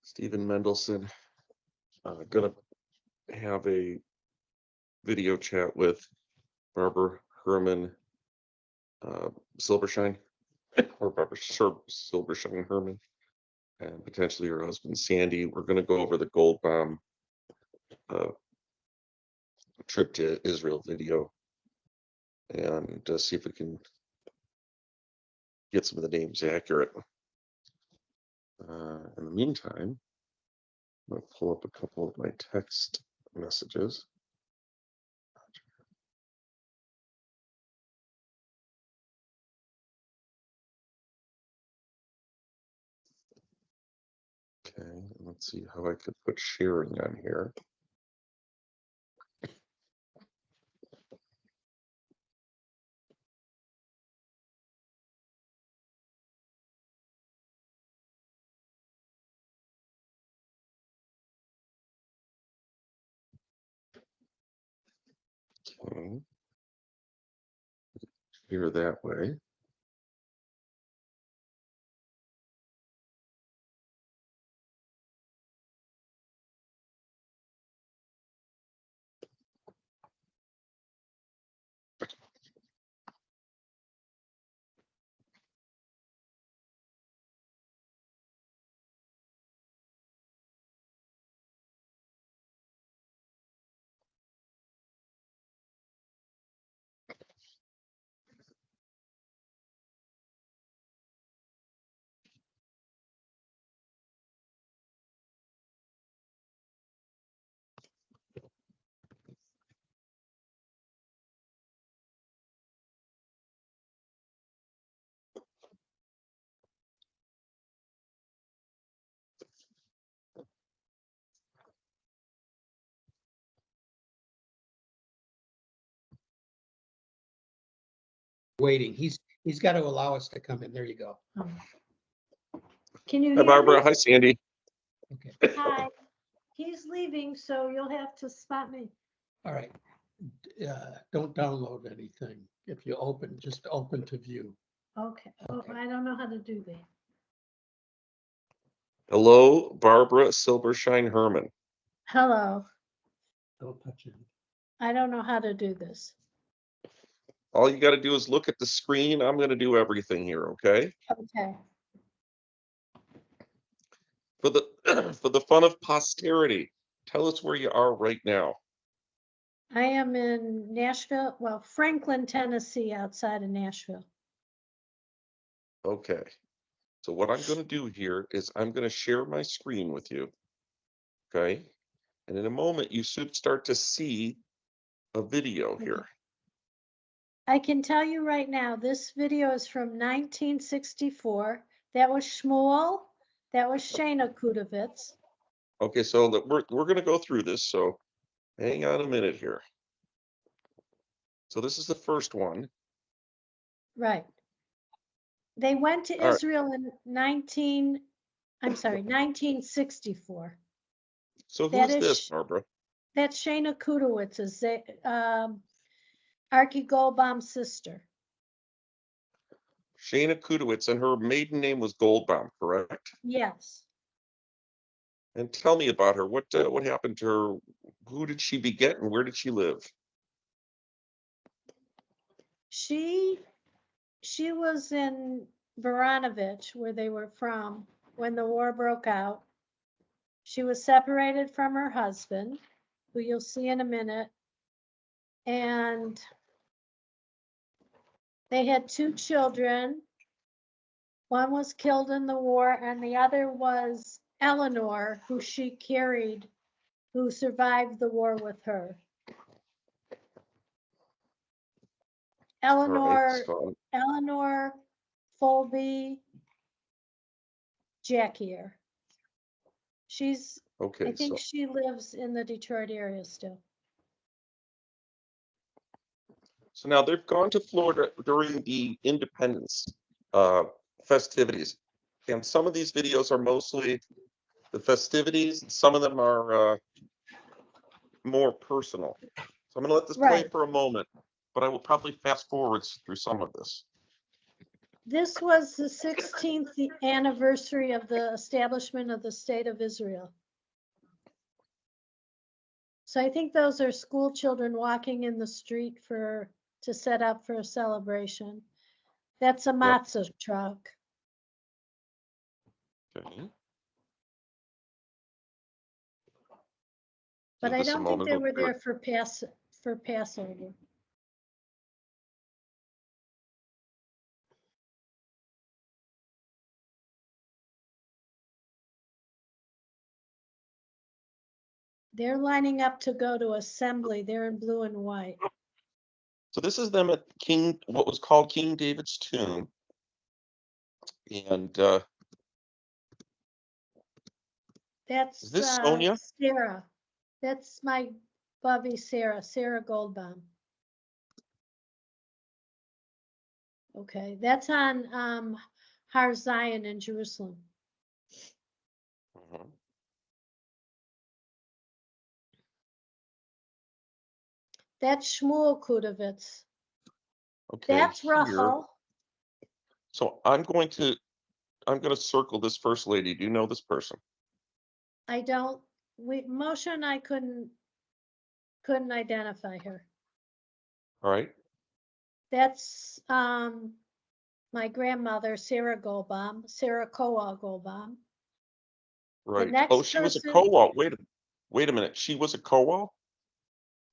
Stephen Mendelson. Gonna have a video chat with Barbara Herman Silbershine, or Silbershine Herman, and potentially her husband Sandy. We're gonna go over the Goldbaum uh, trip to Israel video and see if we can get some of the names accurate. In the meantime, I'm going to pull up a couple of my text messages. Okay, let's see how I could put sharing on here. Okay, share that way. Waiting. He's got to allow us to come in. There you go. Can you Hi, hear Barbara. me? Hi, Sandy. Okay. Hi. He's leaving, so you'll have to spot me. All right. Don't download anything. If you open, just open to view. Okay. Oh, Okay. I don't know how to do that. Hello, Barbara Silbershine Herman. Hello. Don't touch it. I don't know how to do this. All you got to do is look at the screen. I'm going to do everything here, okay? Okay. For the for the fun of posterity, tell us where you are right now. I am in Nashville, well, Franklin, Tennessee, outside of Nashville. Okay. So what I'm going to do here is I'm going to share my screen with you. Okay. And in a moment, you should start to see a video here. I can tell you right now, this video is from 1964. That was Shmuel. That was Shana Kudovitz. Okay, so we're going to go through this. So hang on a minute here. So this is the first one. Right. They went to All right. Israel in 1964. So That who's is this, Barbara? That's Shana Kudowitz's, Archie Goldbaum's sister. Shana Kudowitz, and her maiden name was Goldbaum, correct? Yes. And tell me about her. What happened to her? Who did she beget, and where did she live? She was in Varanovich, where they were from, when the war broke out. She was separated from her husband, who you'll see in a minute. And they had 2 children. One was killed in the war, and the other was Eleanor, who she carried, who survived the war with her. Eleanor, so Eleanor Folby Jackier. She's, okay, I think she lives in the Detroit area still. so now they've gone to Florida during the independence festivities, and some of these videos are mostly the festivities. Some of them are more personal. So I'm going to let this play Right. for a moment, but I will probably fast forward through some of this. This was the 16th anniversary of the establishment of the State of Israel. So I think those are school children walking in the street to set up for a celebration. That's a matzah truck. Okay. But Give I this a don't think moment, they we'll were clear there it. for Passover. They're lining up to go to assembly. They're in blue and white. So this is them at what was called King David's tomb. And That's is this Sonia? Sarah. That's my Bubby Sarah Goldbaum. Okay, that's on Har Zion in Jerusalem. Mhm. That's Shmuel Kudovitz. Okay, That's here. Rachel. So I'm going to circle this first lady. Do you know this person? I don't. Moshe and I couldn't identify her. All right. That's my grandmother, Sarah Goldbaum, Sarah Koa Goldbaum. Right. next Oh, she was a person- Kowal. Wait a minute. She was a Kowal?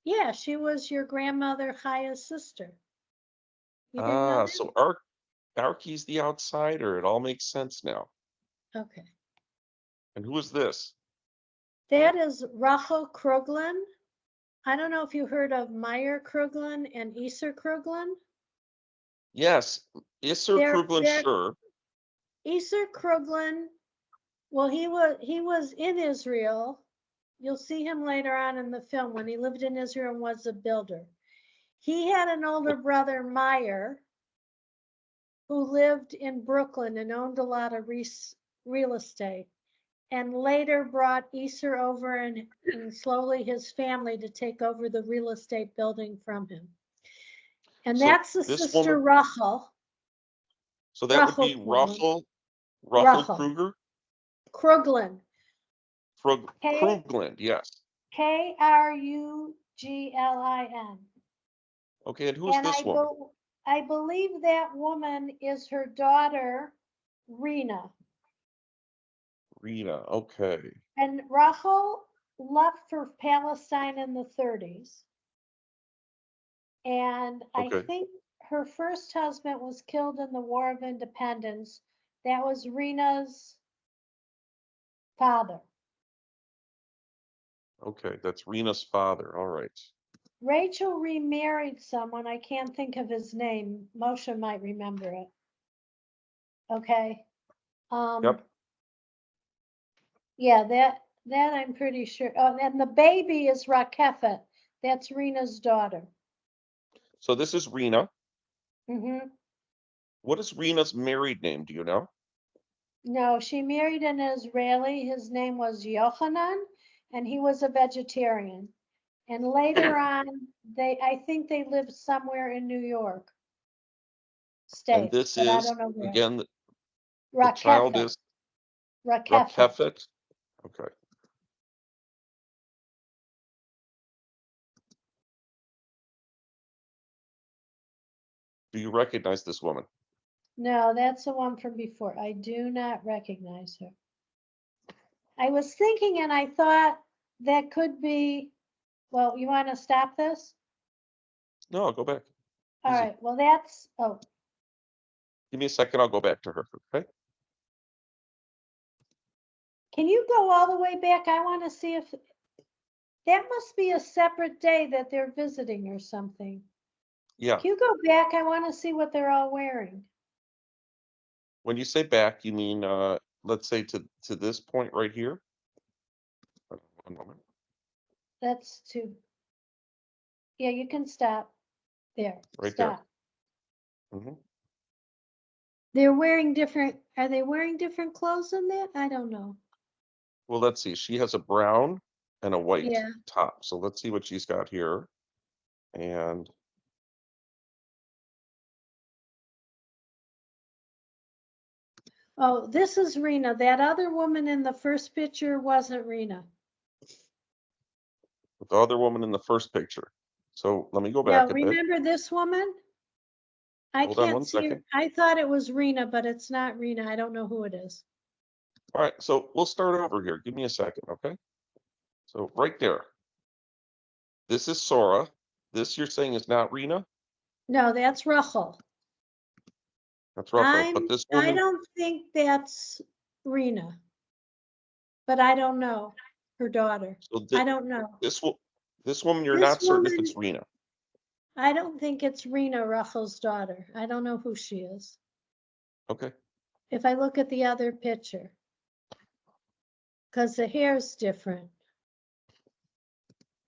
Yeah, she was your grandmother Chaya's sister. You didn't know that? So Arky's the outsider. It all makes sense now. Okay. And who is this? That is Rachel Kruglin. I don't know if you heard of Meyer Kruglin and Iser Kruglin. Yes, Isser Kruglin, sure. Iser Kruglin, well, he was in Israel. You'll see him later on in the film when he lived in Israel and was a builder. He had an older brother, Meyer, who lived in Brooklyn and owned a lot of real estate, and later brought Iser over and slowly his family to take over the real estate building from him. And So that's the this sister woman, Rachel. so that would be Rachel Kruger? Kruglin. Kruglin, yes. Kruglin. Okay, and who's And this woman? I believe that woman is her daughter, Rena. Rena, okay. And Rachel left for Palestine in the 30s. And I Okay. think her first husband was killed in the War of Independence. That was Rena's father. Okay, that's Rena's father. All right. Rachel remarried someone. I can't think of his name. Moshe might remember it. Okay. Yep. Yeah, that I'm pretty sure. Oh, and the baby is Rakefet. That's Rena's daughter. So this is Rena. Mm-hmm. What is Rena's married name? Do you know? No, she married an Israeli. His name was Yochanan, and he was a vegetarian. And later on, I think they lived somewhere in New York And State, this but I is, don't know where. again, the child Rakefet. is Rakefet. Rakefet. Okay. Do you recognize this woman? No, that's the one from before. I do not recognize her. I was thinking and I thought that could be, well, you want to stop this? No, I'll go back. All Easy. right, well, that's, oh, Give me a second. I'll go back to her. Okay. can you go all the way back? I want to see if, that must be a separate day that they're visiting or something. Yeah. Can you go back? I want to see what they're all wearing. When you say back, you mean, let's say to this point right here. One moment. That's too, yeah, you can stop. There, Right stop. there. Mhm. They're wearing different, are they wearing different clothes than that? I don't know. Well, let's see. She has a brown and a white Yeah. top. So let's see what she's got here. And Oh, this is Rena. That other woman in the first picture wasn't Rena. With the other woman in the first picture. So let me go Now, back a bit. remember this woman? I Hold on one can't see her. second. I thought it was Rena, but it's not Rena. I don't know who it is. All right, so we'll start over here. Give me a second, okay? So right there. This is Sora. This you're saying is not Rena? No, that's Rachel. That's Rachel. But this I woman, don't think that's Rena, but I don't know her daughter. so I don't know. this woman, you're This not certain if woman, it's Rena. I don't think it's Rena, Rachel's daughter. I don't know who she is. Okay. If I look at the other picture, because the hair's different.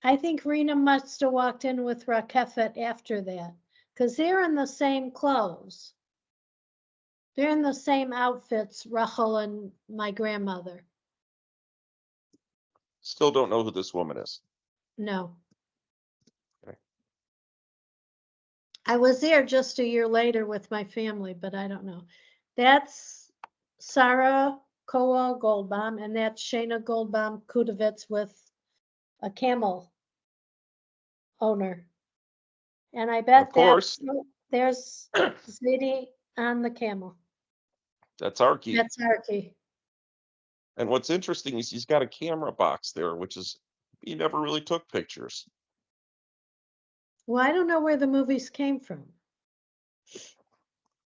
I think Rena must have walked in with Rakefet after that, because they're in the same clothes. They're in the same outfits, Rachel and my grandmother. Still don't know who this woman is. No. Okay. I was there just a year later with my family, but I don't know. That's Sarah Kowal Goldbaum, and that's Shayna Goldbaum Kudovitz with a camel owner. And I bet Of course, there's Ziti on the camel. that's Arky. That's Arky. And what's interesting is he's got a camera box there, which is he never really took pictures. Well, I don't know where the movies came from.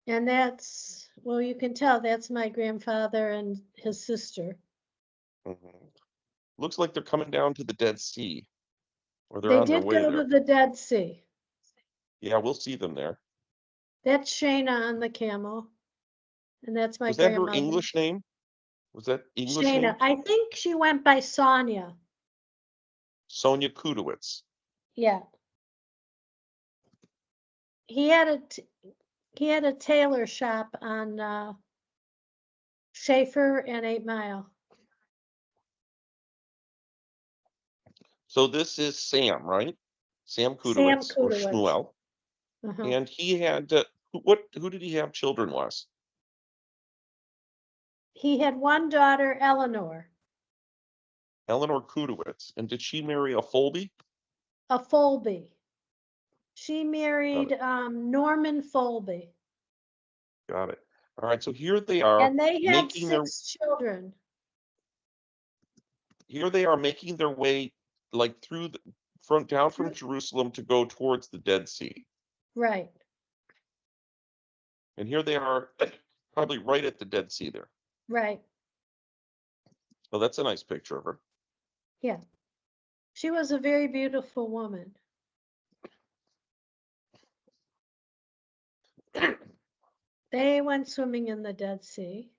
And that's, well, you can tell that's my grandfather and his sister. Mhm. Looks like they're coming down to the Dead Sea, or they're They on their did way go there. to the Dead Sea. Yeah, we'll see them there. That's Shayna on the camel. And that's my Was that her grandmother. English name? Was that English Shayna. name? I think she went by Sonia. Sonia Kudowitz. Yeah. He had a tailor shop on Schaefer and 8 Mile. So this is Sam, right? Sam Sam Kudowitz or Kudowitz. Shmuel. Uh-huh. And he had who did he have children with? He had one daughter, Eleanor, Eleanor Kudowitz. And did she marry a Folby? a Folby. She Got married it. Norman Folby. Got it. All right, so here they are And they had making their 6 children. making their way like through the front down from Jerusalem to go towards the Dead Sea. Right. And here they are probably right at the Dead Sea there. Right. Oh, that's a nice picture of her. Yeah. She was a very beautiful woman. They went swimming in the Dead Sea.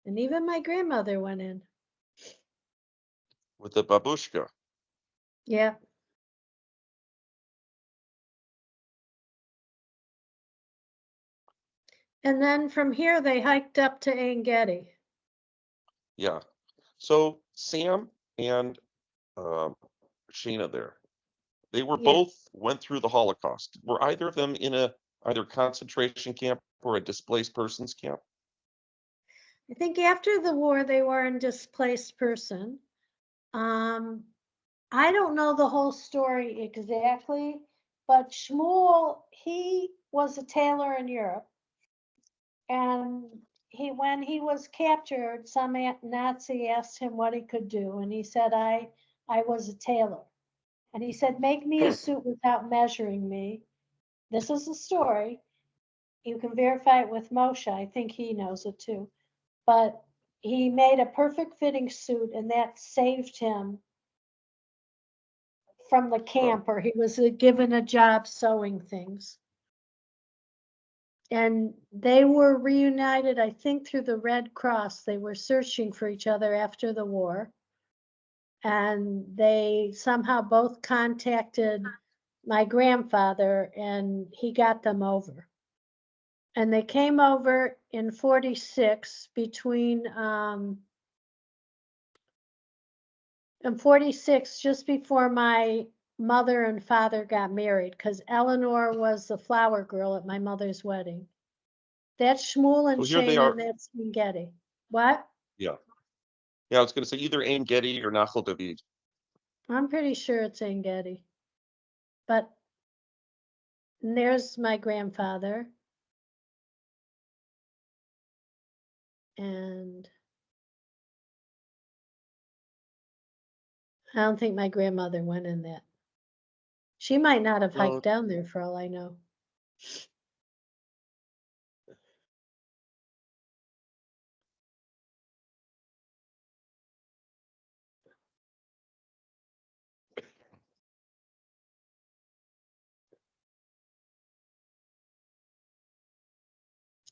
And even my grandmother went in. With the babushka. Yeah. And then from here, they hiked up to Ein Gedi. Yeah. So Sam and Sheena there, they were Yeah. both went through the Holocaust. Were either of them in a either concentration camp or a displaced persons camp? I think after the war, they were in displaced person. I don't know the whole story exactly, but Shmuel, he was a tailor in Europe. And when he was captured, some Nazi asked him what he could do. And he said, I was a tailor. And he said, make me a suit without measuring me. This is the story. You can verify it with Moshe. I think he knows it too. But he made a perfect fitting suit, and that saved him from the camp, or he was given a job sewing things. And they were reunited, I think, through the Red Cross. They were searching for each other after the war. And they somehow both contacted my grandfather, and he got them over. And they came over in 46 in 46, just before my mother and father got married, because Eleanor was the flower girl at my mother's wedding. That's Shmuel and So here they Shana, are. and that's Engedi. What? Yeah. Yeah, I was going to say either Ein Gedi or Nachal David. I'm pretty sure it's Engedi. But and there's my grandfather. And I don't think my grandmother went in that. She might not have No. hiked down there for all I know.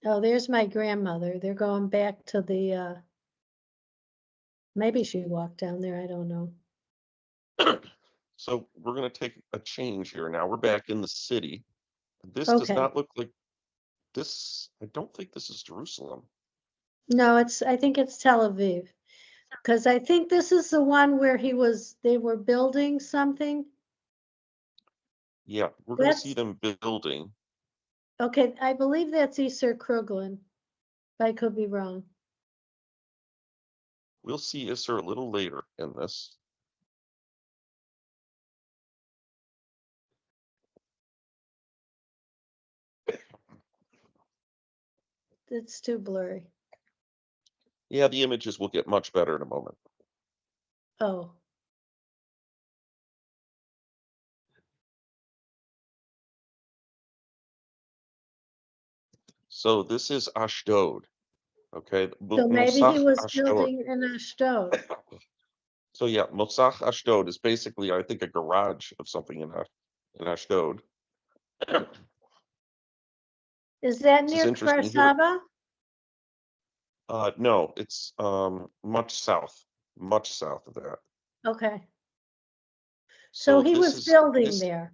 Oh, there's my grandmother. They're going back to the, maybe she walked down there, I don't know. So we're going to take a change here. Now we're back in the city. This does Okay. not look like this. I don't think this is Jerusalem. No, I think it's Tel Aviv. Because I think this is the one where they were building something. Yeah, we're going to see That's, them building. okay, I believe that's Easter Kruglin. I could be wrong. We'll see Isser a little later in this. It's too blurry. Yeah, the images will get much better in a moment. Oh, So this is Ashdod. Okay, so maybe he Mosach was Ashdod. building in Ashdod. So yeah, Mosach Ashdod is basically, I think, a garage of something in Ashdod. Is that This is near Kfar interesting here. Saba? No, it's much south of that. Okay. So So he this was is building this, there.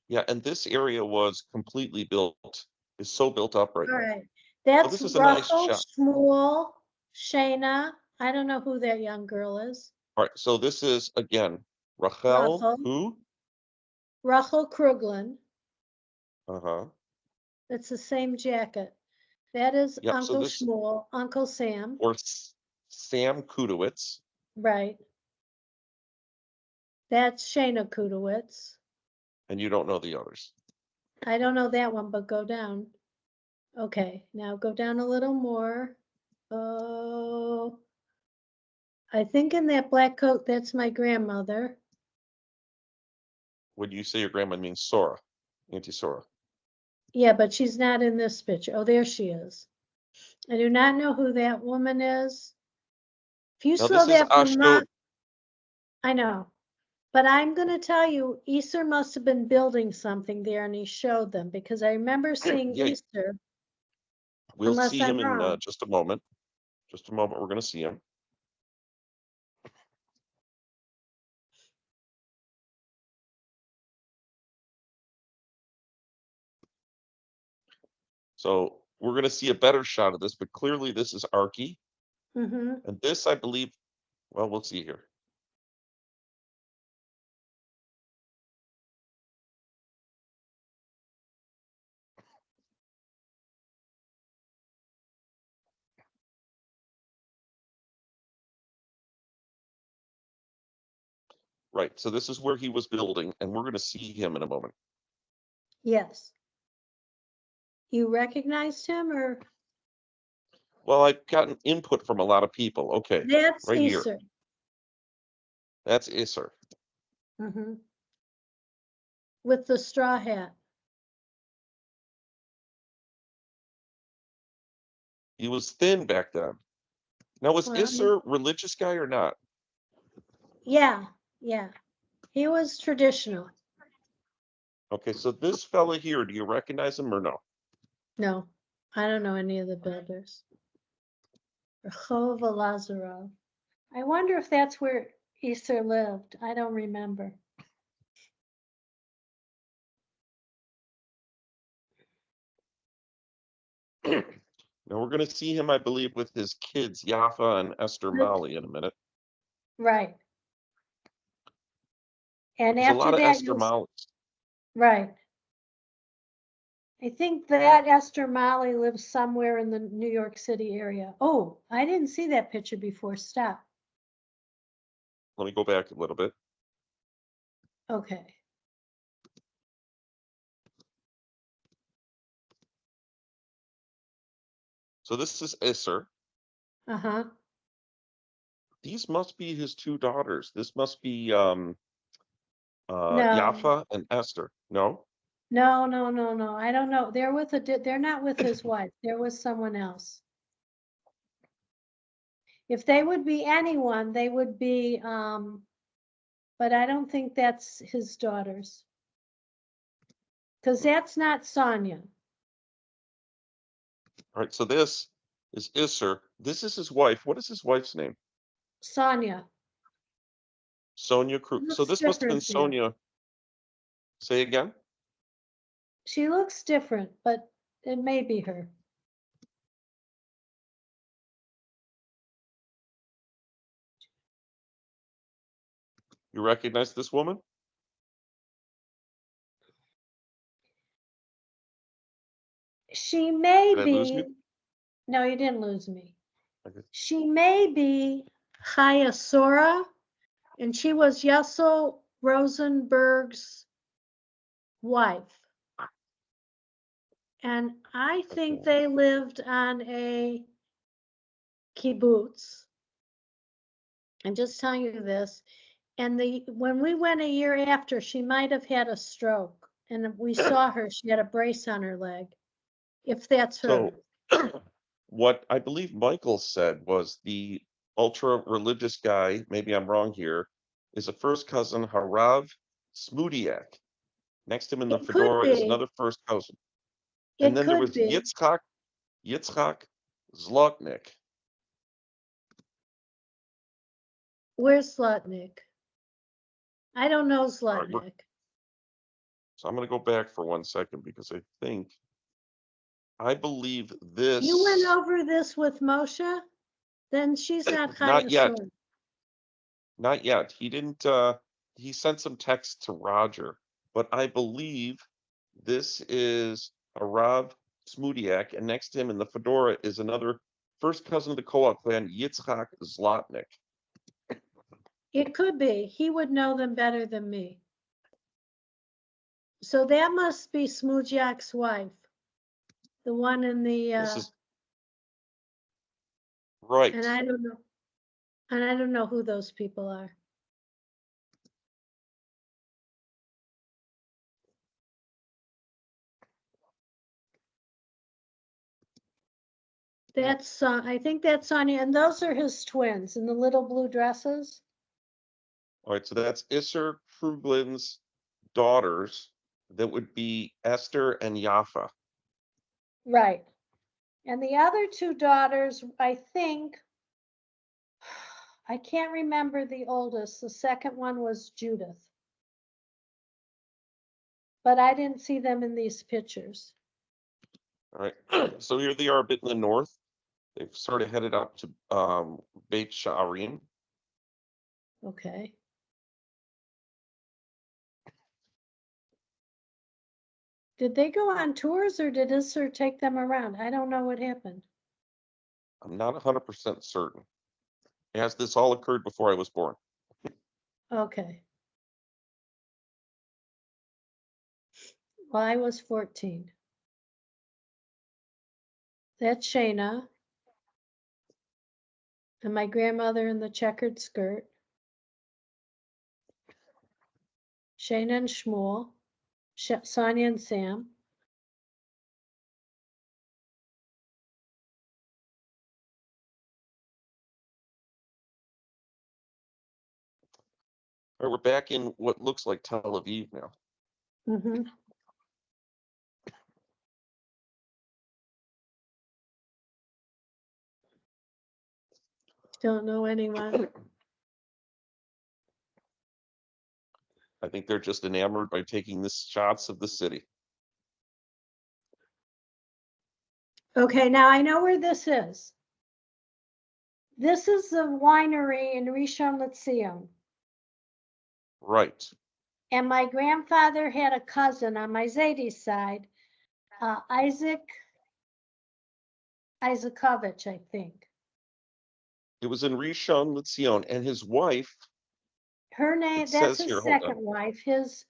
yeah, and this area was completely built, is so built up right All now. right. So That's this is a nice Rachel, shot. Shmuel, Shana. I don't know who that young girl is. All right, so this is again Rachel, Rachel. who? Rachel Kruglin. Uh-huh. It's the same jacket. That is Yep, so Uncle this Shmuel, Uncle Sam. or Sam Kudowitz. Right. That's Shana Kudowitz. And you don't know the others. I don't know that one, but go down. Okay, now go down a little more. Oh, I think in that black coat, that's my grandmother. When you say your grandma means Sora, Auntie Sora. Yeah, but she's not in this picture. Oh, there she is. I do not know who that woman is. If you Now saw this is that from Ashdod. I know, but I'm going to tell you, Easter must have been building something there and he showed them because I remember seeing Yeah, Easter, we'll unless see I'm him in wrong. just a moment. Just a moment, we're going to see him. So we're going to see a better shot of this, but clearly this is Archie. Mm-hmm. And this, I believe, well, we'll see here. Right, so this is where he was building, and we're going to see him in a moment. Yes. You recognized him or? Well, I've gotten input from a lot of people. Okay, That's right here. Easter. That's Isser. Mm-hmm. With the straw hat. He was thin back then. Now, was Well, Isser religious guy or not? yeah, yeah. He was traditional. Okay, so this fella here, do you recognize him or no? No, I don't know any of the builders. Rehov Lazarov. I wonder if that's where Easter lived. I don't remember. Now we're going to see him, I believe, with his kids, Yafa and Esther Mali, in a minute. Right. And There's a after lot of that, Esther Malis. right. I think that Esther Molly lives somewhere in the New York City area. Oh, I didn't see that picture before. Stop. Let me go back a little bit. Okay. So this is Isser. Uh-huh. These must be his two daughters. This must be No. Yafa and Esther. No? No, no, no, no. I don't know. They're with they're not with his wife. They're with someone else. If they would be anyone, they would be, but I don't think that's his daughters. Because that's not Sonia. All right, so this is Isser. This is his wife. What is his wife's name? Sonia. Sonia Krug. So Looks this must have been different there. Sonia. Say again? She looks different, but it may be her. You recognize this woman? She may Did I lose be, you? no, you didn't lose me. Okay. She may be Chayasora, and she was Yessel Rosenberg's wife. And I think Okay. they lived on a kibbutz. I'm just telling you this. And when we went a year after, she might have had a stroke. And we saw her, she had a brace on her leg, if that's her. So what I believe Michael said was the ultra religious guy, maybe I'm wrong here, is a first cousin, Harav Smudiak. Next to him in the It could fedora is be. another first cousin. And It then there could was be. Yitzchak Zlotnik. Where's Slotnick? I don't know All right, Slotnick. so I'm going to go back for 1 second because I believe You went this, over this with Moshe? Then she's not not yet, Chayasora. not yet. He didn't, he sent some text to Roger, but I believe this is Harav Smudiak, and next to him in the fedora is another first cousin of the Koach clan, Yitzchak Zlotnik. It could be. He would know them better than me. So that must be Smoojak's wife. The one in the, This is right. and I don't know. And I don't know who those people are. That's, I think that's Sonia, and those are his twins in the little blue dresses. All right, so that's Isser Kruglin's daughters. That would be Esther and Yafa. Right. And the other two daughters, I think, I can't remember the oldest. The second one was Judith. But I didn't see them in these pictures. All right, so here they are a bit in the north. They've sort of headed up to Beit Sha'arim. Okay. Did they go on tours or did Isser take them around? I don't know what happened. I'm not 100% certain. As this all occurred before I was born. Okay. Well, I was 14. That's Shayna. And my grandmother in the checkered skirt. Shayna and Shmuel. Sonia and Sam. All right, we're back in what looks like Tel Aviv now. Mm-hmm. Don't know anyone. I think they're just enamored by taking the shots of the city. Okay, now I know where this is. This is the winery in Rishon LeZion. Right. And my grandfather had a cousin on my Zadie's side Isakovich, I think. It was in Rishon LeZion, and his wife, Her name, it that's says here, his hold second on. wife. His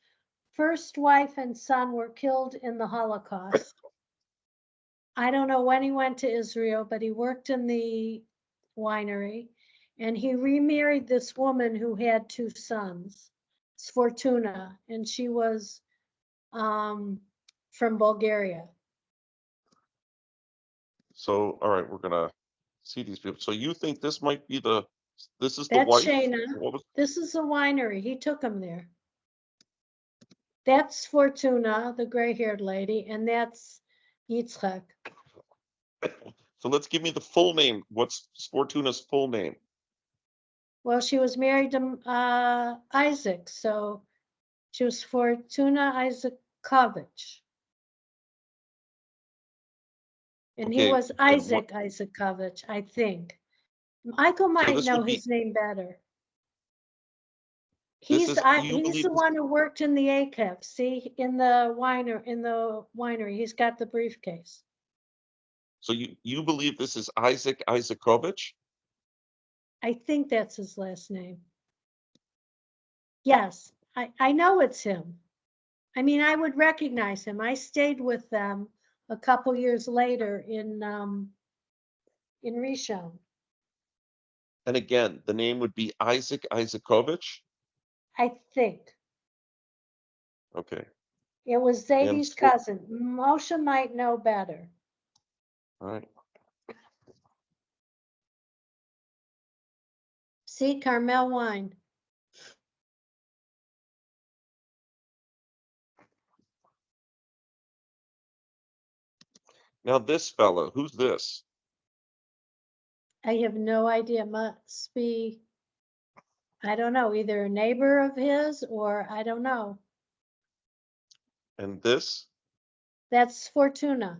first wife and son were killed in the Holocaust. I don't know when he went to Israel, but he worked in the winery, and he remarried this woman who had two sons, Sfortuna, and she was from Bulgaria. So, all right, we're gonna see these people. So you think this might be this is the That's wife? Shayna. What was, This is the winery. He took him there. That's Fortuna, the gray-haired lady, and that's Yitzchak. so let's give me the full name. What's Fortuna's full name? Well, she was married to Isaac, so she was Fortuna Isakovich. And he Okay, was and what, Isaac Isakovich, I think. Michael so might this know would be, his name better. this He's is, you he's believe the this, one who worked in the AKEF. See, in the winery, he's got the briefcase. so you believe this is Isaac Isakovich? I think that's his last name. Yes, I know it's him. I mean, I would recognize him. I stayed with them a couple years later in Rishon. And again, the name would be Isaac Isakovich? I think Okay, it was and, Zadie's cousin. Moshe might know better. all right. See, Carmel wine. Now this fella, who's this? I have no idea. Must be, I don't know, either a neighbor of his or I don't know. And this? That's Fortuna.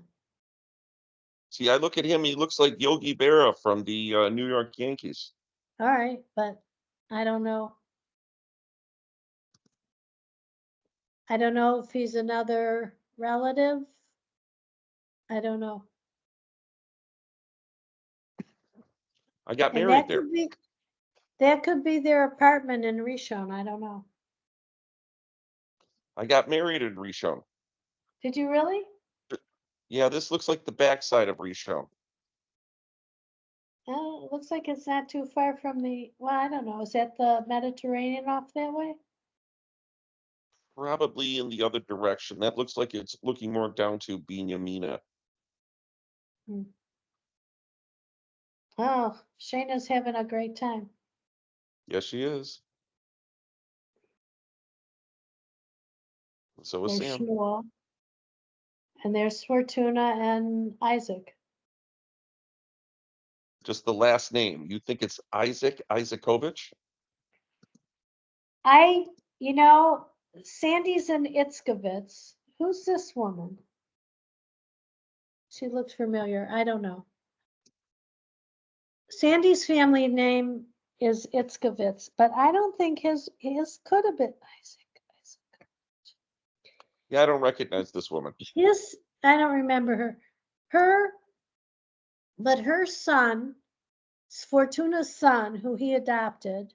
See, I look at him, he looks like Yogi Berra from the New York Yankees. All right, but I don't know. I don't know if he's another relative. I don't know. I got And married there. that could be their apartment in Rishon. I don't know. I got married in Rishon. Did you really? Yeah, this looks like the backside of Rishon. Oh, it looks like it's not too far from the, well, I don't know. Is that the Mediterranean off that way? Probably in the other direction. That looks like it's looking more down to Binyamina. Oh, Shayna's having a great time. Yes, she is. So is There's Sam. Shmuel. And there's Fortuna and Isaac. Just the last name. You think it's Isaac Isakovich? You know, Sandy's in Itzkovitz. Who's this woman? She looks familiar. I don't know. Sandy's family name is Itzkovitz, but I don't think his could have been Isaac. Yeah, I don't recognize this woman. I don't remember but her son, Fortuna's son, who he adopted,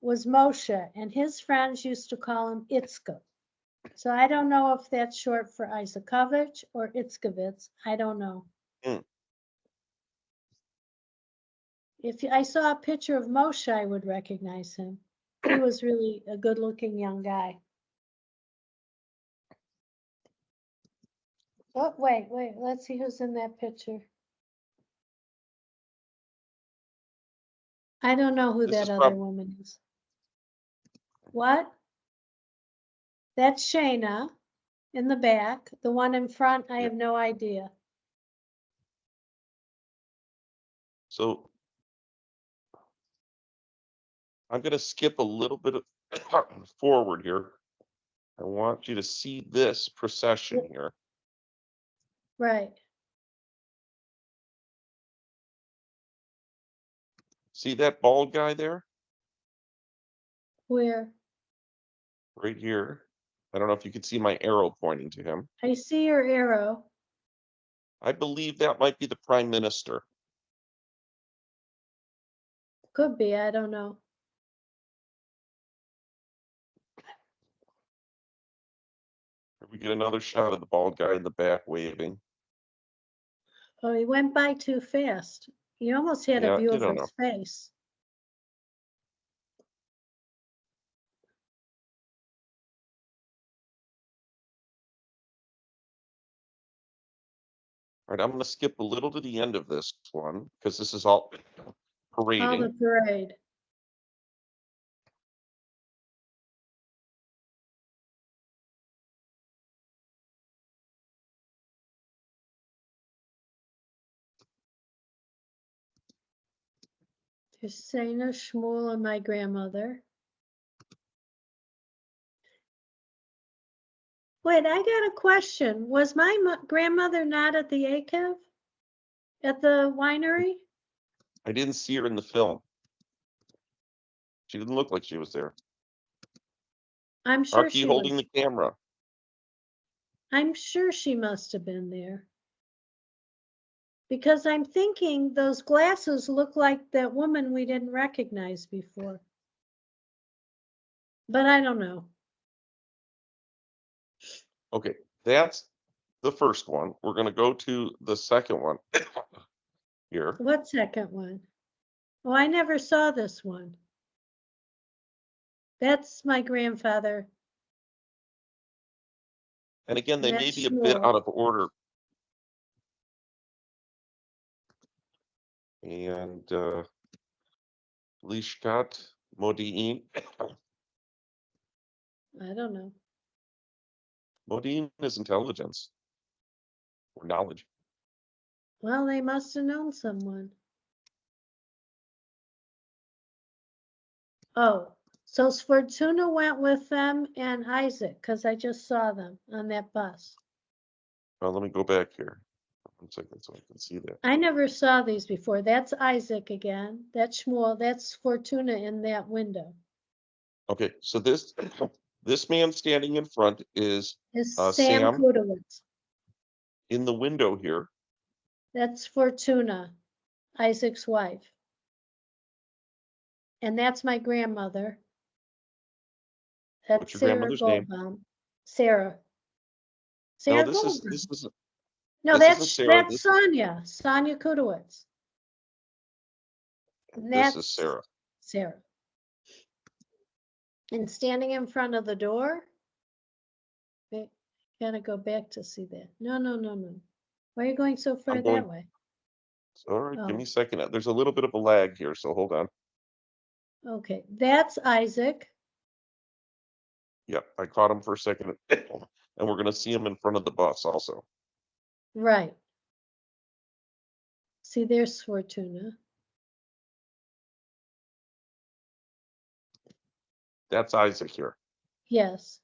was Moshe, and his friends used to call him Itzko. So I don't know if that's short for Isakovich or Itzkovitz. I don't know. Mm. If I saw a picture of Moshe, I would recognize him. He was really a good-looking young guy. Oh, wait, let's see who's in that picture. I don't know who This that is other probably woman is. What? That's Shayna in the back. The one in front, I have no idea. so. I'm going to skip a little bit of forward here. I want you to see this procession here. Right. See that bald guy there? Where? Right here. I don't know if you can see my arrow pointing to him. I see your arrow. I believe that might be the prime minister. Could be, I don't know. We get another shot of the bald guy in the back waving. Oh, he went by too fast. You almost had Yeah, a view you of don't his face. All right, I'm going to skip a little to the end of this one because this is all Oh, parading. the parade. Husseina, Shmuel, and my grandmother. Wait, I got a question. Was my grandmother not at the ACAV? At the winery? I didn't see her in the film. She didn't look like she was there. I'm sure Archie she holding was. the camera. I'm sure she must have been there. Because I'm thinking those glasses look like that woman we didn't recognize before. But I don't know. Okay, that's the first one. We're going to go to the second one here. What second one? Oh, I never saw this one. That's my grandfather. And again, they may That's be a bit Shmuel. out of order. And Lishkat Modi'in. I don't know. Modi'in is intelligence or knowledge. Well, they must have known someone. Oh, so Sfortuna went with them and Isaac, because I just saw them on that bus. Well, let me go back here. 1 second so I can see that. I never saw these before. That's Isaac again. That's Shmuel. That's Fortuna in that window. Okay, so this man standing in front is Is Sam Sam Kudowitz. in the window here. That's Fortuna, Isaac's wife. And that's my grandmother. That's What's your Sarah grandmother's name? Goldbaum. Sarah. No, Sarah this Goldbaum. is No, this isn't Sarah. that's Sonia. Sonia Kudowitz. And This is that's Sarah. Sarah. And standing in front of the door. Wait, gotta go back to see that. No. Why are you going so far that way? All right, give Oh. me a second. There's a little bit of a lag here, so hold on. Okay, that's Isaac. Yep, I caught him for a second. And we're going to see him in front of the bus also. Right. See, there's Fortuna. That's Isaac here. Yes.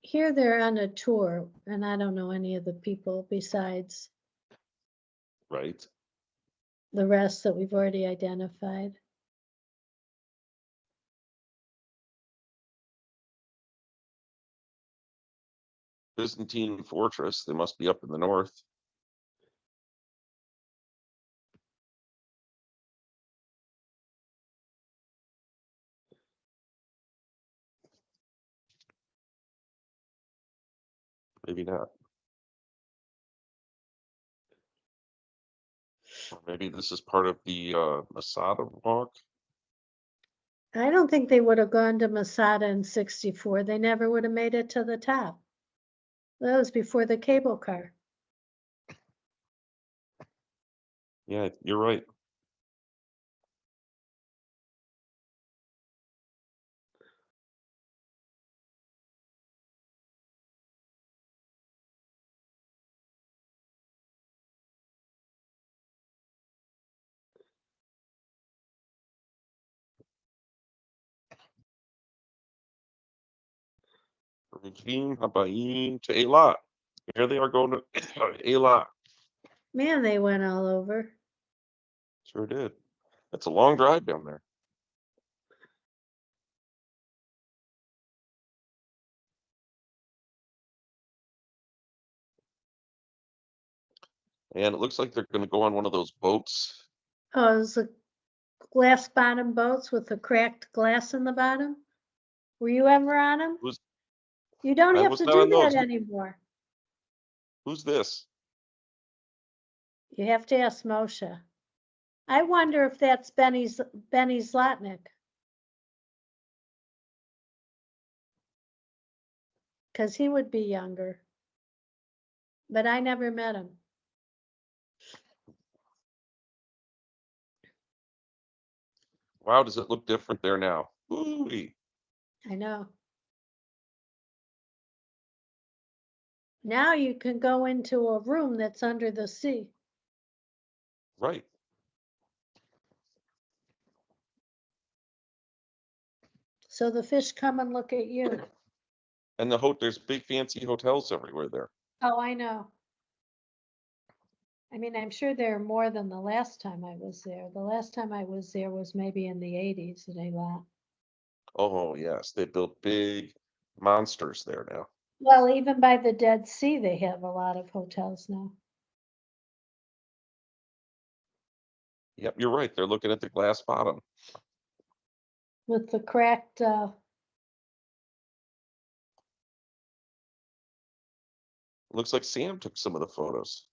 Here they're on a tour, and I don't know any of the people besides Right. the rest that we've already identified. Byzantine fortress. They must be up in the north. Maybe not. Or maybe this is part of the Masada walk. I don't think they would have gone to Masada in 64. They never would have made it to the top. That was before the cable car. Yeah, you're right. Rujim Habayim to Eilat. Here they are going to Eilat. Man, they went all over. Sure did. That's a long drive down there. And it looks like they're going to go on one of those boats. Oh, it was a glass bottom boats with a cracked glass in the bottom. Were you ever on them? Who's You don't I have was to not do on those. that anymore. Who's this? You have to ask Moshe. I wonder if that's Benny Zlotnick. Because he would be younger. But I never met him. Wow, does it look different there now? Ooh-wee. I know. Now you can go into a room that's under the sea. Right. So the fish come and look at you. And there's big fancy hotels everywhere there. Oh, I know. I mean, I'm sure there are more than the last time I was there. The last time I was there was maybe in the 80s at Eilat. Oh, yes. They built big monsters there now. Well, even by the Dead Sea, they have a lot of hotels now. Yep, you're right. They're looking at the glass bottom. With the cracked, Looks like Sam took some of the photos.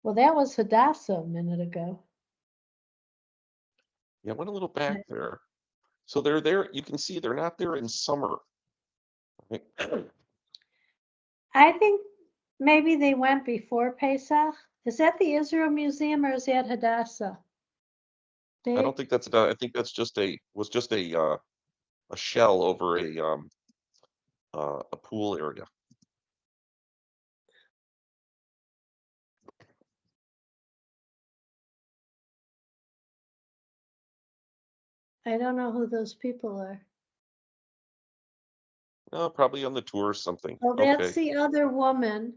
well, that was Hadassah a minute ago. Yeah, went a little back there. So they're there. You can see they're not there in summer. Right? I think maybe they went before Pesach. Is that the Israel Museum or is that Hadassah? I don't think that's I think that's just a shell over a pool area. I don't know who those people are. Probably on the tour or something. Oh, that's Okay. the other woman.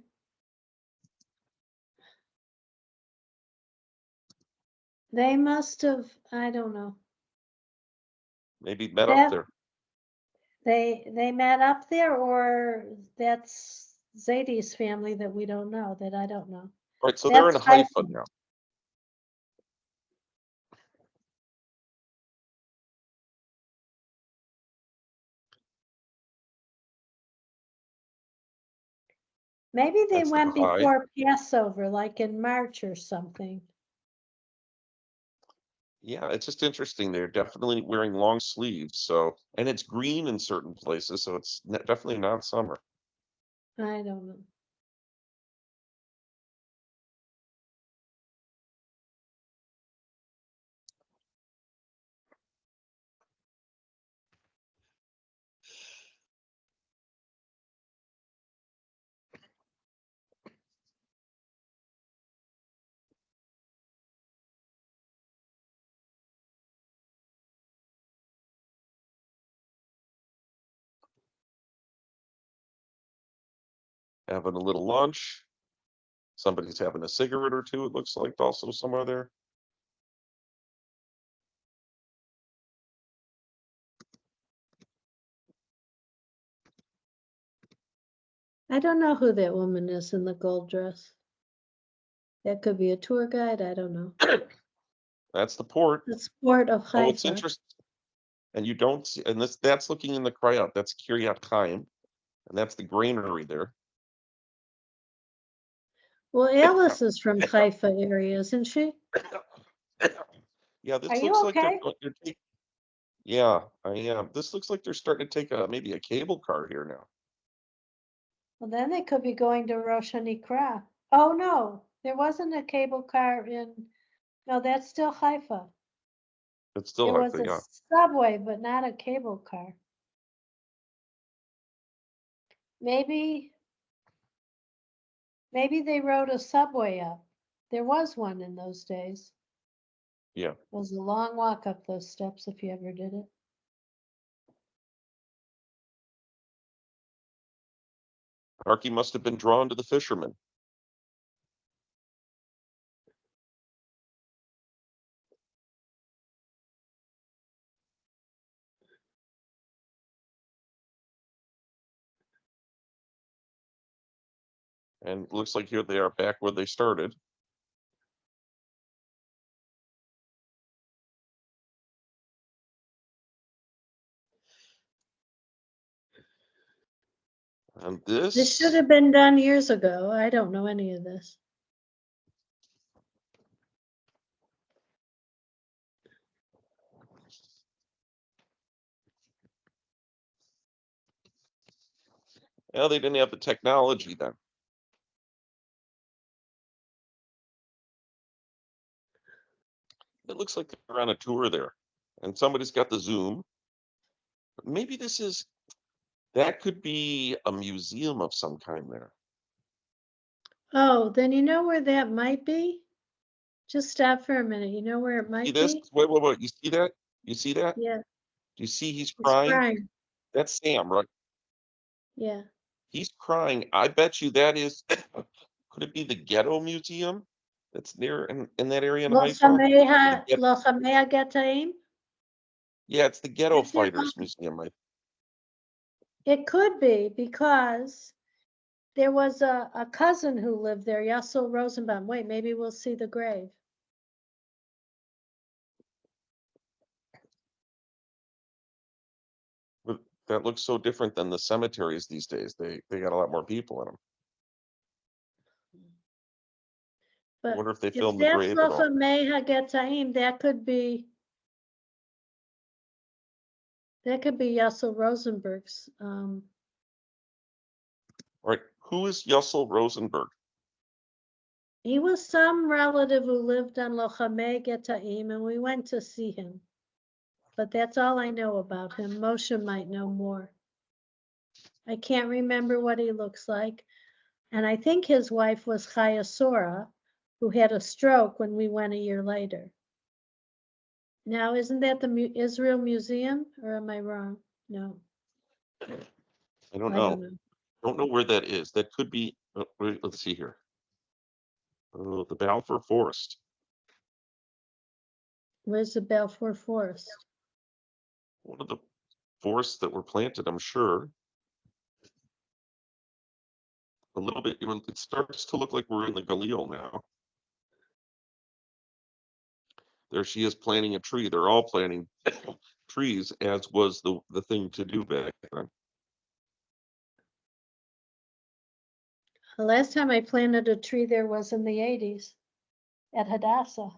They must have, I don't know. Maybe met up That there. they met up there, or that's Zadie's family that we don't know, that I don't know. All right, so they're in That's Haifa Haifa. now. Maybe they That's the went high. before Passover, like in March or something. Yeah, it's just interesting. They're definitely wearing long sleeves. So, and it's green in certain places, so it's definitely not summer. I don't know. Having a little lunch. Somebody's having a cigarette or two, it looks like, also somewhere there. I don't know who that woman is in the gold dress. That could be a tour guide. I don't know. That's the port. The Port of Oh, it's Haifa. interesting. And you don't see, and that's looking in the crowd. That's Kiryat Chaim, and that's the granary there. Well, Alice is from Haifa area, isn't she? Yeah, Are this you looks like okay? yeah, I am. This looks like they're starting to take maybe a cable car here now. Well, then they could be going to Rosh Hanikra. Oh, no, there wasn't a cable car in, no, that's still Haifa. It's still There like was a yeah. subway, but not a cable car. Maybe Maybe they rode a subway up. There was one in those days. Yeah. It was a long walk up those steps if you ever did it. Archie must have been drawn to the fishermen. And it looks like here they are back where they started. And This should have been done years ago. I don't know any of this. Well, they didn't have the technology then. It looks like they're on a tour there, and somebody's got the zoom. Maybe that could be a museum of some kind there. Oh, then you know where that might be? Just stop for a minute. You know where it See might this? be? Wait. You see that? You see that? Yeah, Do you see he's he's crying? crying. That's Sam, right? Yeah. He's crying. I bet you that is, could it be the Ghetto Museum that's near in that area in Haifa? Lochamea Getaim? Yeah, it's the Ghetto That's it. Fighters Museum. It could be because there was a cousin who lived there, Yassel Rosenbaum. Wait, maybe we'll see the grave. But that looks so different than the cemeteries these days. They got a lot more people in them. I But wonder if they if filmed the that's grave at all. Lochamea Getaim, that could be Yassel Rosenberg's. All right, who is Yussel Rosenberg? He was some relative who lived on Lochamea Getaim, and we went to see him. But that's all I know about him. Moshe might know more. I can't remember what he looks like. And I think his wife was Chaya Sora, who had a stroke when we went a year later. Now, isn't that the Israel Museum, or am I wrong? No, I don't I know. don't know. Don't know where that is. That could be. Wait, let's see here. Oh, the Balfour Forest. Where's the Balfour Forest? One of the forests that were planted, I'm sure. A little bit. It starts to look like we're in the Galil now. There she is planting a tree. They're all planting trees, as was the thing to do back then. The last time I planted a tree there was in the 80s at Hadassah.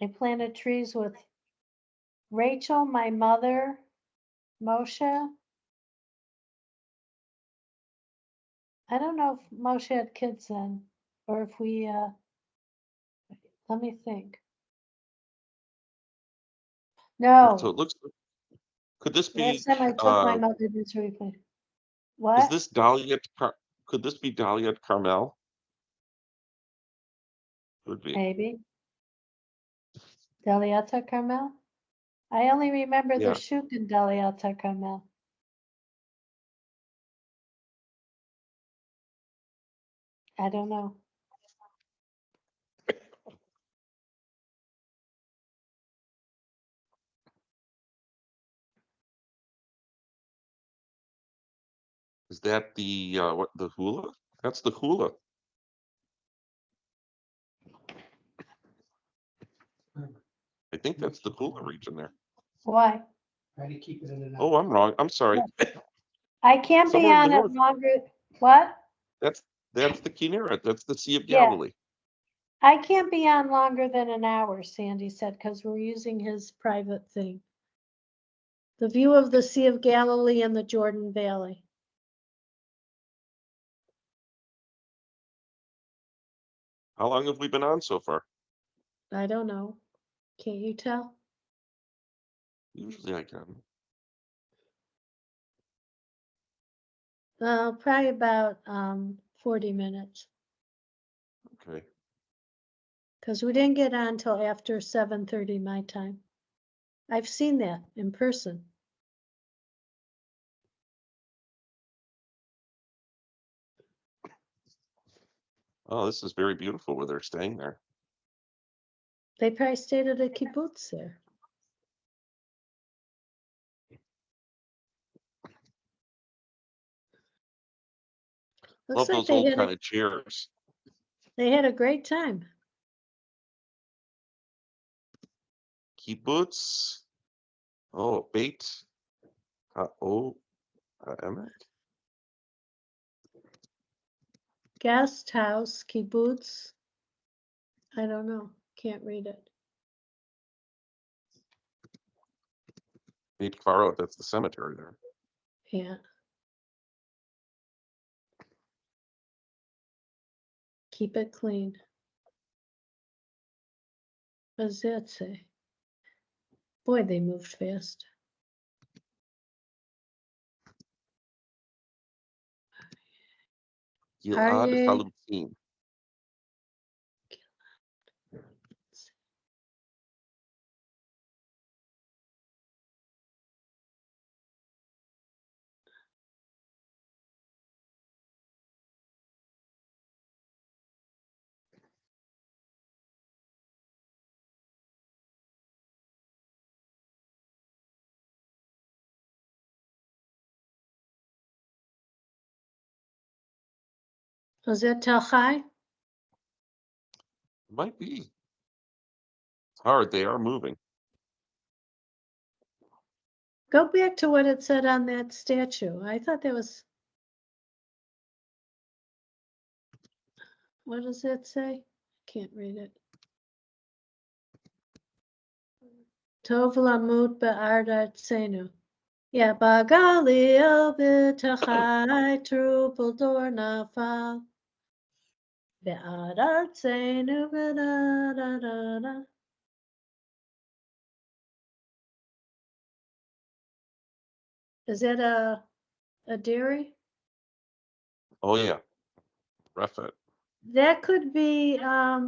I planted trees with Rachel, my mother, Moshe. I don't know if Moshe had kids then, or if we, let me think. So No, it looks. Could this last be? time I took my mother to tree plant. Is What? this Dahlia? Could this be Dahlia Carmel? Could be. Maybe. Daliata Carmel? I only remember the Yeah. shoot in Daliata Carmel. I don't know. Is that the what? The hula? That's the hula. I think that's the hula region there. Why? Try to keep it in and out. Oh, I'm wrong. I'm sorry. I can't be Somewhere in on the it north. longer. What? That's the Kinneret. That's the Sea of Yeah. Galilee. I can't be on longer than an hour, Sandy said, because we're using his private thing. The view of the Sea of Galilee and the Jordan Valley. How long have we been on so far? I don't know. Can't you tell? Usually I can. Probably about 40 minutes, Okay. because we didn't get on till after 7:30 my time. I've seen that in person. Oh, this is very beautiful where they're staying there. They probably stayed at a kibbutz there. Love Looks like those old kind of chairs. they had a great time. Kibbutz. Oh, Beit. Oh, Emek. Guest house, kibbutz. I don't know. Can't read it. Beit Kvarot. That's the cemetery there. Yeah. Keep it clean. What does that say? Boy, they moved fast. Gilad Aryeh. Chalutzim. Was that Tel Chai? Might be. It's hard. They are moving. Go back to what it said on that statue. I thought that was. What does that say? Can't read it. Tov lamut be'ardat senu. Yeah, bagali el b'tachai trupel dor nafal. Be'ardat senu be'da-da-da-da. Is that a dairy? Oh yeah. Refet. That could be, I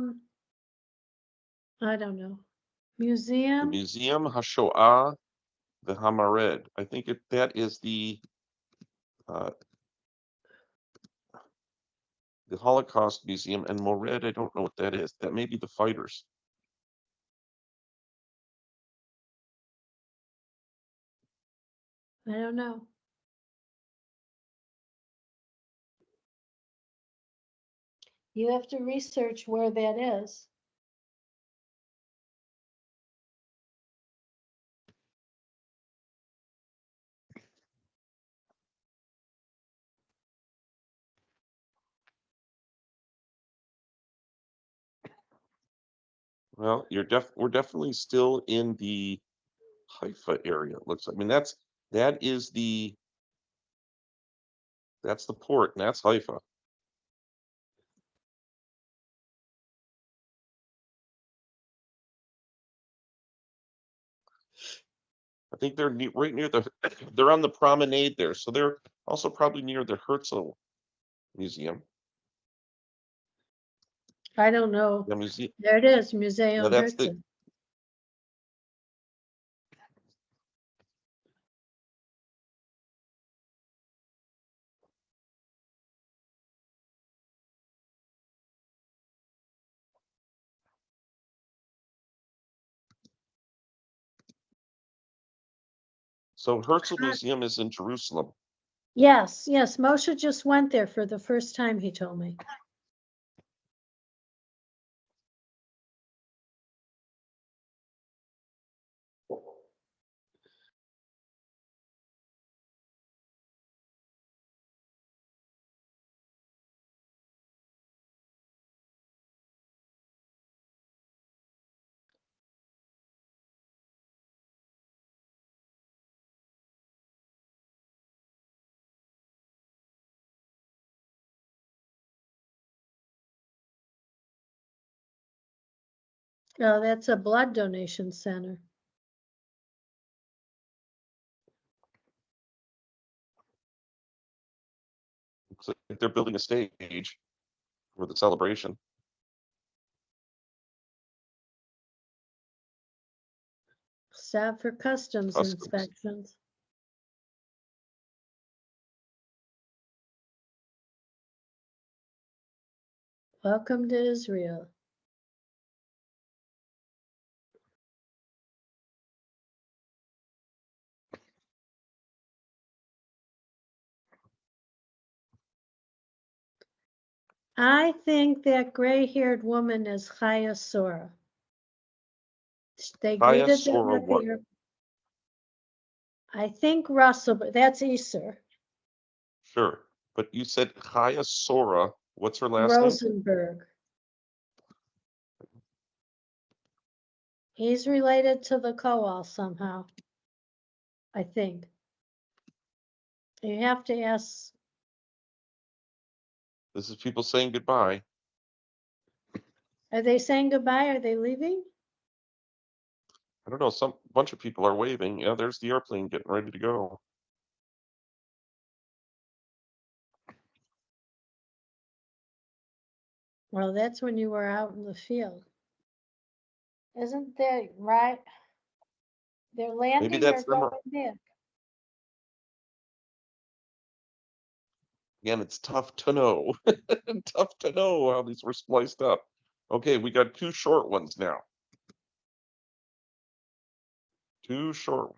don't know, The museum? Museum HaShoah Hamared. I think that is the Holocaust Museum, and Mored, I don't know what that is. That may be the fighters. I don't know. You have to research where that is. Well, we're definitely still in the Haifa area. It looks like. I mean, that's the port, and that's Haifa. I think they're right near they're on the promenade there, so they're also probably near the Herzl Museum. I don't know. The museum. There it is, Yeah, Museum that's Herzl. So Herzl Museum is in Jerusalem. Yes, yes, Moshe just went there for the first time, he told me. Oh, that's a blood donation center. Looks like they're building a stage for the celebration. Stop for customs Customs. inspections. Welcome to Israel. I think that gray-haired woman is Chaya Sora. They Chaya greeted them Sora at what? the airport. I think Russell, but that's Easter. Sure. But you said Chaya Sora. What's her last name? Rosenberg. He's related to the Koal somehow, I think. You have to ask. This is people saying goodbye. Are they saying goodbye? Are they leaving? I don't know. Some bunch of people are waving. Yeah, there's the airplane getting ready to go. Well, that's when you were out in the field. Isn't that right? They're landing or that's them. going back? Again, it's tough to know. Tough to know how these were spliced up. Okay, we got two short ones now. Two short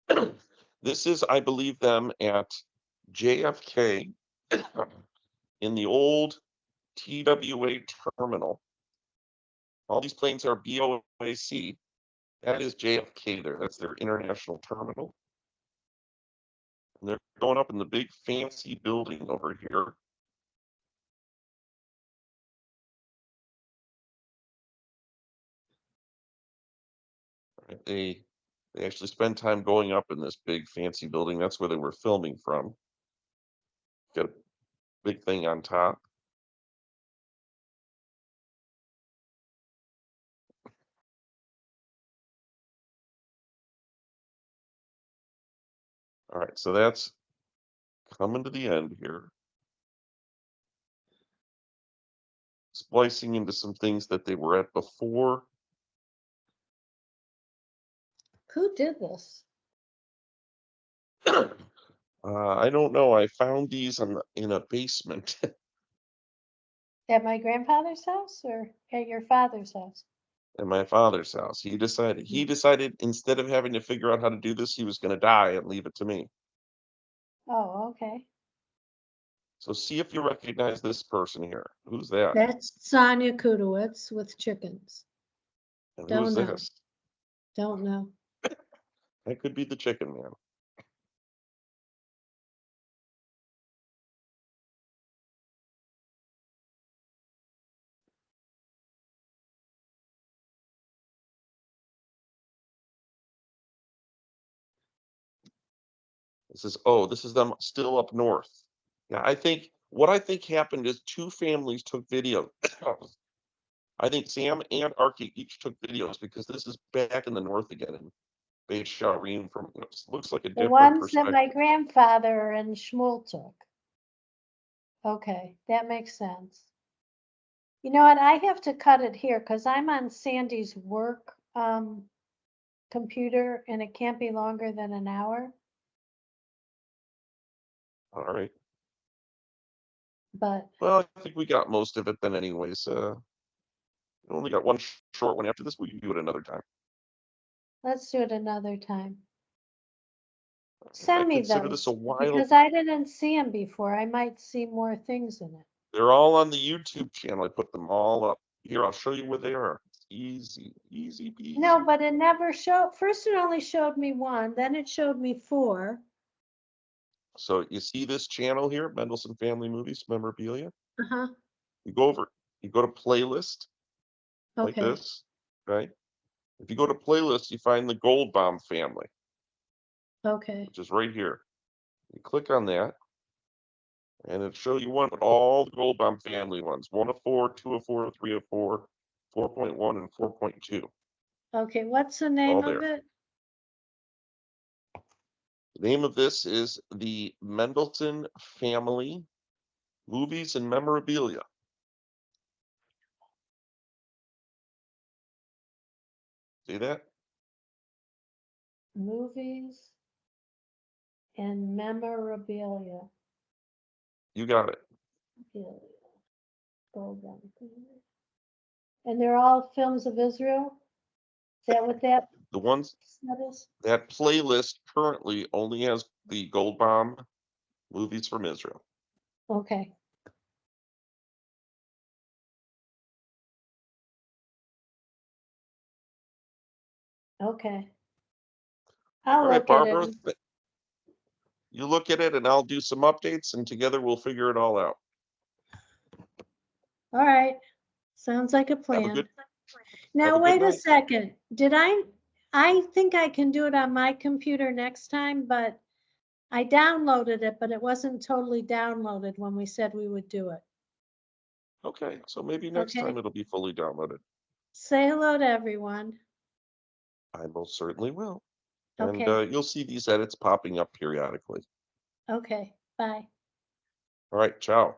ones. This is, I believe, them at JFK in the old TWA terminal. All these planes are BOAC. That is JFK there. That's their international terminal. And they're going up in the big fancy building over here. Right, they actually spend time going up in this big fancy building. That's where they were filming from. Got a big thing on top. All right, so that's coming to the end here. Splicing into some things that they were at before. Who did this? I don't know. I found these in a basement. At my grandfather's house or at your father's house? At my father's house. He decided instead of having to figure out how to do this, he was going to die and leave it to me. Oh, okay. So see if you recognize this person here. Who's that? That's Sonia Kudowitz with chickens. And Don't who's know. this? Don't know. That could be the chicken man. This is them still up north. Yeah, what I think happened is two families took videos. I think Sam and Archie each took videos because this is back in the north again in Beit Sharim from looks like a The different ones that perspective. my grandfather and Shmuel took. Okay, that makes sense. You know what? I have to cut it here because I'm on Sandy's work computer and it can't be longer than an hour. All right. But Well, I think we got most of it then anyways. We only got one short one after this. We can do it another time. let's do it another time. I Send me consider this those a wild. because I didn't see them before. I might see more things in it. They're all on the YouTube channel. I put them all up. Here, I'll show you where they are. It's easy, easy peasy. No, but it never showed. First, it only showed me one. Then it showed me four. So you see this channel here, Mendelson Family Movies Memorabilia? Uh-huh. You go to playlist like Okay. this, right? If you go to playlist, you find the Goldbaum family, Okay. which is right here. You click on that, and it'll show you one with all the Goldbaum family ones: 1 of 4, 2 of 4, 3 of 4, 4.1, and 4.2. Okay. What's the name All of there. it? The name of this is the Mendelson Family Movies and Memorabilia. See that? Movies and memorabilia. You got it. Memorabilia. Goldbaum. And they're all films of Israel? Is that what that The ones is? that playlist currently only has the Goldbaum movies from Israel. Okay. Okay. I'll All right, look at Barbara, it. you look at it and I'll do some updates and together we'll figure it all out. All right. Sounds like a Have a plan. good, Now, good wait a night. second. I think I can do it on my computer next time, but I downloaded it, but it wasn't totally downloaded when we said we would do it. Okay, so maybe next Okay. time it'll be fully downloaded. Say hello to everyone. I most certainly will. And Okay. you'll see these edits popping up periodically. Okay. Bye. All right, ciao.